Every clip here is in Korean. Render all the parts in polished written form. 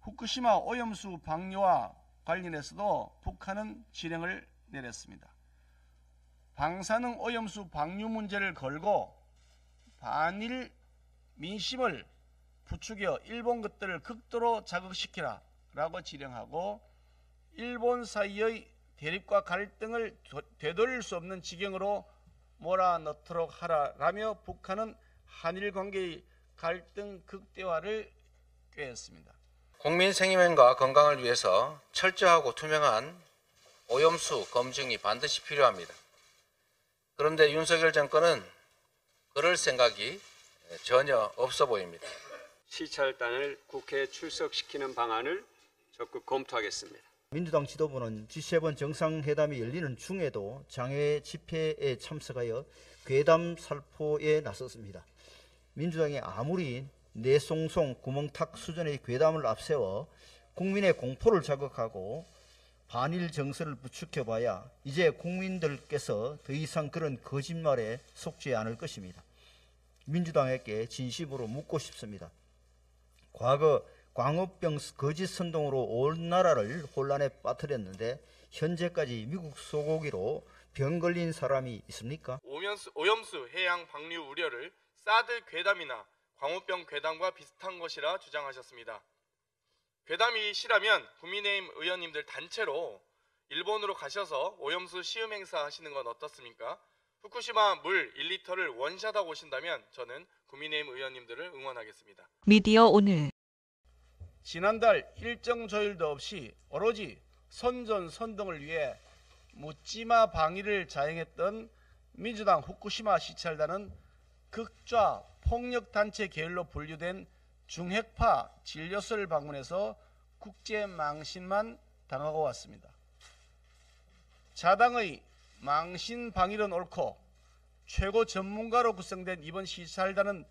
후쿠시마 오염수 방류와 관련해서도 북한은 지령을 내렸습니다. 방사능 오염수 방류 문제를 걸고 반일 민심을 부추겨 일본 것들을 극도로 자극시키라 라고 지령하고 일본 사이의 대립과 갈등을 되돌릴 수 없는 지경으로 몰아넣도록 하라라며 북한은 한일 관계의 갈등 극대화를 꾀했습니다. 국민 생명과 건강을 위해서 철저하고 투명한 오염수 검증이 반드시 필요합니다. 그런데 윤석열 정권은 그럴 생각이 전혀 없어 보입니다. 시찰단을 국회에 출석시키는 방안을 적극 검토하겠습니다. 민주당 지도부는 G7 정상회담이 열리는 중에도 장외 집회에 참석하여 괴담 살포에 나섰습니다. 민주당이 아무리 내송송 구멍탁 수준의 괴담을 앞세워 국민의 공포를 자극하고 반일 정서를 부추겨봐야 이제 국민들께서 더 이상 그런 거짓말에 속지 않을 것입니다. 민주당에게 진심으로 묻고 싶습니다. 과거 광우병 거짓 선동으로 온 나라를 혼란에 빠뜨렸는데 현재까지 미국 소고기로 병 걸린 사람이 있습니까? 오염수 해양 방류 우려를 사드 괴담이나 광우병 괴담과 비슷한 것이라 주장하셨습니다. 괴담이 실하면 국민의힘 의원님들 단체로 일본으로 가셔서 오염수 시음 행사 하시는 건 어떻습니까? 후쿠시마 물 1리터를 원샷하고 오신다면 저는 국민의힘 의원님들을 응원하겠습니다. 미디어 오늘 지난달 일정 조율도 없이 오로지 선전선동을 위해 묻지마 방위를 자행했던 민주당 후쿠시마 시찰단은 극좌 폭력단체 계열로 분류된 중핵파 진료소를 방문해서 국제망신만 당하고 왔습니다. 자당의 망신 방위는 옳고 최고 전문가로 구성된 이번 시찰단은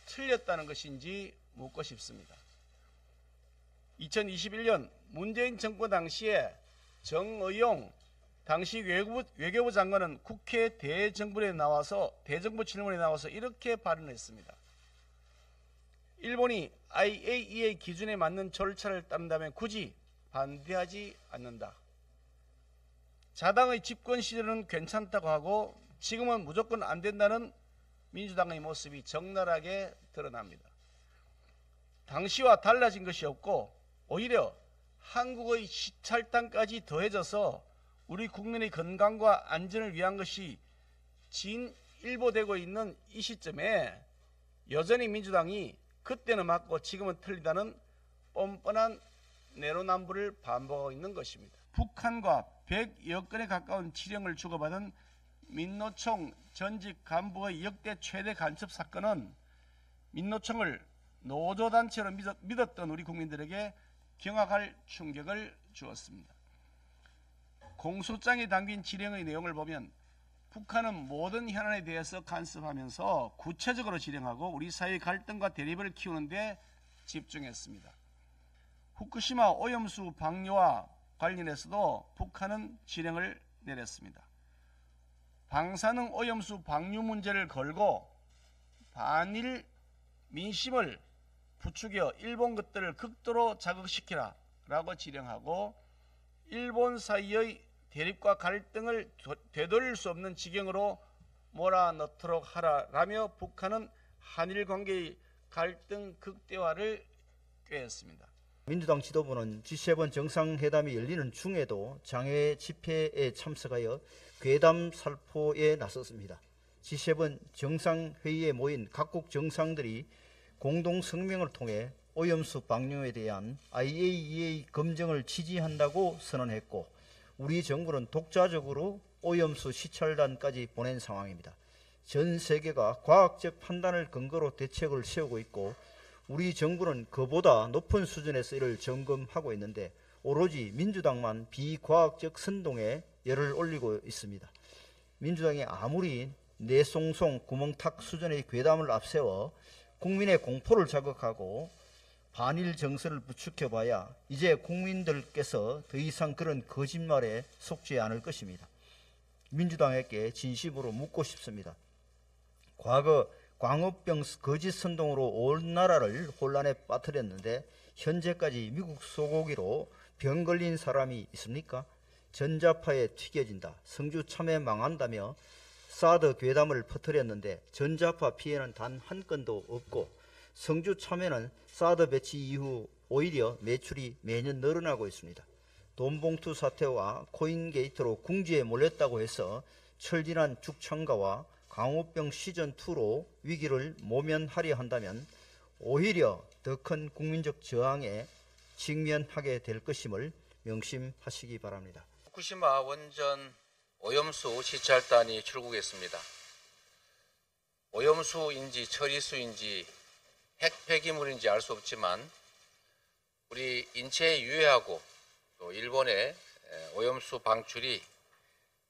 틀렸다는 것인지 묻고 싶습니다. 2021년 문재인 정권 당시에 정의용 당시 외교부 장관은 국회 대정부 질문에 나와서 이렇게 발언했습니다. 일본이 IAEA 기준에 맞는 절차를 따른다면 굳이 반대하지 않는다. 자당의 집권 시절은 괜찮다고 하고 지금은 무조건 안 된다는 민주당의 모습이 적나라하게 드러납니다. 당시와 달라진 것이 없고 오히려 한국의 시찰단까지 더해져서 우리 국민의 건강과 안전을 위한 것이 진일보되고 있는 이 시점에 여전히 민주당이 그때는 맞고 지금은 틀리다는 뻔뻔한 내로남불을 반복하고 있는 것입니다. 북한과 100여 건에 가까운 지령을 주고받은 민노총 전직 간부의 역대 최대 간첩 사건은 민노총을 노조단체로 믿었던 우리 국민들에게 경악할 충격을 주었습니다. 공소장에 담긴 지령의 내용을 보면 북한은 모든 현안에 대해서 간섭하면서 구체적으로 지령하고 우리 사회의 갈등과 대립을 키우는 데 집중했습니다. 후쿠시마 오염수 방류와 관련해서도 북한은 지령을 내렸습니다. 방사능 오염수 방류 문제를 걸고 반일 민심을 부추겨 일본 것들을 극도로 자극시키라 라고 지령하고 일본 사이의 대립과 갈등을 되돌릴 수 없는 지경으로 몰아넣도록 하라라며 북한은 한일 관계의 갈등 극대화를 꾀했습니다. 민주당 지도부는 G7 정상회담이 열리는 중에도 장외 집회에 참석하여 괴담 살포에 나섰습니다. G7 정상회의에 모인 각국 정상들이 공동 성명을 통해 오염수 방류에 대한 IAEA 검증을 지지한다고 선언했고 우리 정부는 독자적으로 오염수 시찰단까지 보낸 상황입니다. 전 세계가 과학적 판단을 근거로 대책을 세우고 있고 우리 정부는 그보다 높은 수준에서 이를 점검하고 있는데 오로지 민주당만 비과학적 선동에 열을 올리고 있습니다. 민주당이 아무리 내송송 구멍탁 수준의 괴담을 앞세워 국민의 공포를 자극하고 반일 정서를 부추겨봐야 이제 국민들께서 더 이상 그런 거짓말에 속지 않을 것입니다. 민주당에게 진심으로 묻고 싶습니다. 과거 광우병 거짓 선동으로 온 나라를 혼란에 빠뜨렸는데 현재까지 미국 소고기로 병 걸린 사람이 있습니까? 전자파에 튀겨진다. 성주 참외 망한다며 사드 괴담을 퍼뜨렸는데 전자파 피해는 단 한 건도 없고 성주 참외는 사드 배치 이후 오히려 매출이 매년 늘어나고 있습니다. 돈봉투 사태와 코인게이트로 궁지에 몰렸다고 해서 철진한 죽창가와 광우병 시즌2로 위기를 모면하려 한다면 오히려 더 큰 국민적 저항에 직면하게 될 것임을 명심하시기 바랍니다. 후쿠시마 원전 오염수 시찰단이 출국했습니다. 오염수인지 처리수인지 핵 폐기물인지 알 수 없지만 우리 인체에 유해하고 또 일본의 오염수 방출이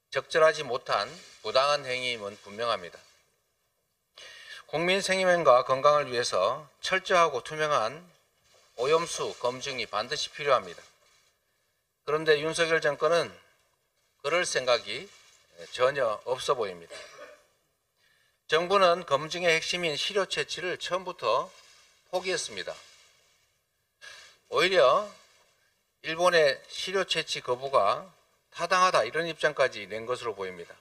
적절하지 못한 부당한 행위임은 분명합니다. 국민 생명과 건강을 위해서 철저하고 투명한 오염수 검증이 반드시 필요합니다. 그런데 윤석열 정권은 그럴 생각이 전혀 없어 보입니다. 정부는 검증의 핵심인 시료 채취를 처음부터 포기했습니다. 오히려 일본의 시료 채취 거부가 타당하다 이런 입장까지 낸 것으로 보입니다.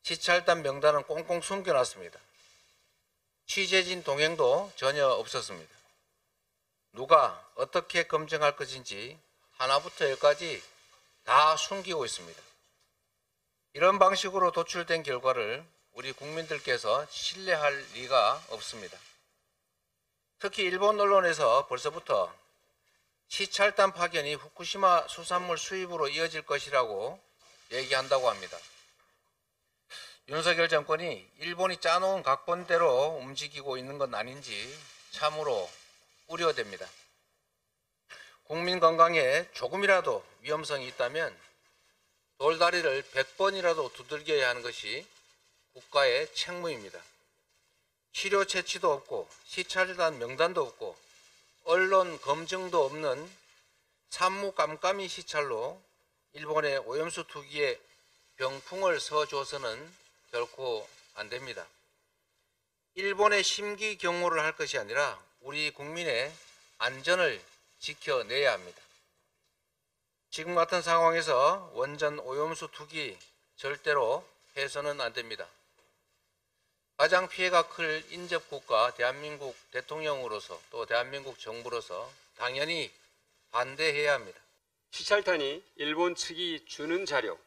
시찰단 명단은 꽁꽁 숨겨놨습니다. 취재진 동행도 전혀 없었습니다. 누가 어떻게 검증할 것인지 하나부터 열까지 다 숨기고 있습니다. 이런 방식으로 도출된 결과를 우리 국민들께서 신뢰할 리가 없습니다. 특히 일본 언론에서 벌써부터 시찰단 파견이 후쿠시마 수산물 수입으로 이어질 것이라고 얘기한다고 합니다. 윤석열 정권이 일본이 짜놓은 각본대로 움직이고 있는 건 아닌지 참으로 우려됩니다. 국민 건강에 조금이라도 위험성이 있다면 돌다리를 100번이라도 두들겨야 하는 것이 국가의 책무입니다. 치료 채취도 없고 시찰단 명단도 없고 언론 검증도 없는 산무 깜깜이 시찰로 일본의 오염수 투기에 병풍을 서줘서는 결코 안 됩니다. 일본의 심기 경호를 할 것이 아니라 우리 국민의 안전을 지켜내야 합니다. 지금 같은 상황에서 원전 오염수 투기 절대로 해서는 안 됩니다. 가장 피해가 클 인접국가 대한민국 대통령으로서 또 대한민국 정부로서 당연히 반대해야 합니다. 시찰단이 일본 측이 주는 자료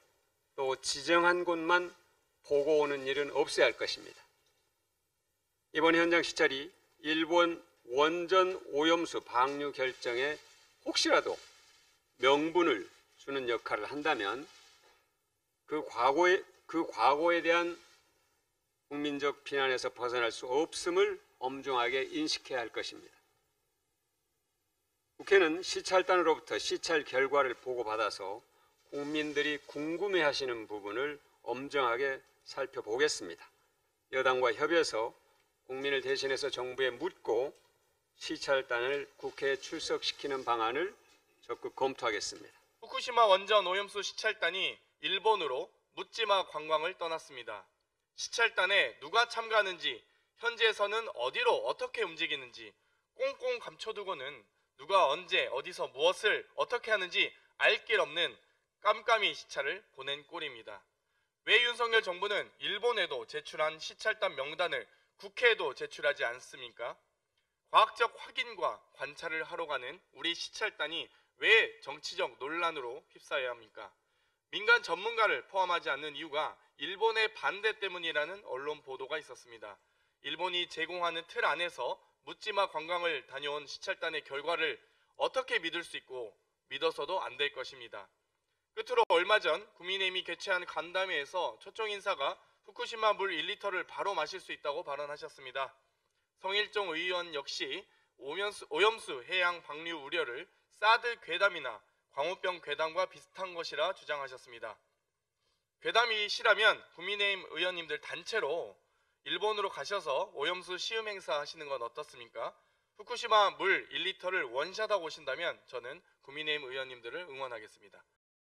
또 지정한 곳만 보고 오는 일은 없어야 할 것입니다. 이번 현장 시찰이 일본 원전 오염수 방류 결정에 혹시라도 명분을 주는 역할을 한다면 그 과거에 대한 국민적 비난에서 벗어날 수 없음을 엄중하게 인식해야 할 것입니다. 국회는 시찰단으로부터 시찰 결과를 보고받아서 국민들이 궁금해하시는 부분을 엄정하게 살펴보겠습니다. 여당과 협의해서 국민을 대신해서 정부에 묻고 시찰단을 국회에 출석시키는 방안을 적극 검토하겠습니다. 후쿠시마 원전 오염수 시찰단이 일본으로 묻지마 관광을 떠났습니다. 시찰단에 누가 참가하는지, 현지에서는 어디로 어떻게 움직이는지 꽁꽁 감춰두고는 누가 언제 어디서 무엇을 어떻게 하는지 알 길 없는 깜깜이 시찰을 보낸 꼴입니다. 왜 윤석열 정부는 일본에도 제출한 시찰단 명단을 국회에도 제출하지 않습니까? 과학적 확인과 관찰을 하러 가는 우리 시찰단이 왜 정치적 논란으로 휩싸여야 합니까? 민간 전문가를 포함하지 않는 이유가 일본의 반대 때문이라는 언론 보도가 있었습니다. 일본이 제공하는 틀 안에서 묻지마 관광을 다녀온 시찰단의 결과를 어떻게 믿을 수 있고 믿어서도 안 될 것입니다. 끝으로 얼마 전 국민의힘이 개최한 간담회에서 초청 인사가 후쿠시마 물 1리터를 바로 마실 수 있다고 발언하셨습니다. 성일종 의원 역시 오염수 해양 방류 우려를 사드 괴담이나 광우병 괴담과 비슷한 것이라 주장하셨습니다. 괴담이 실하면 국민의힘 의원님들 단체로 일본으로 가셔서 오염수 시음 행사 하시는 건 어떻습니까? 후쿠시마 물 1리터를 원샷하고 오신다면 저는 국민의힘 의원님들을 응원하겠습니다.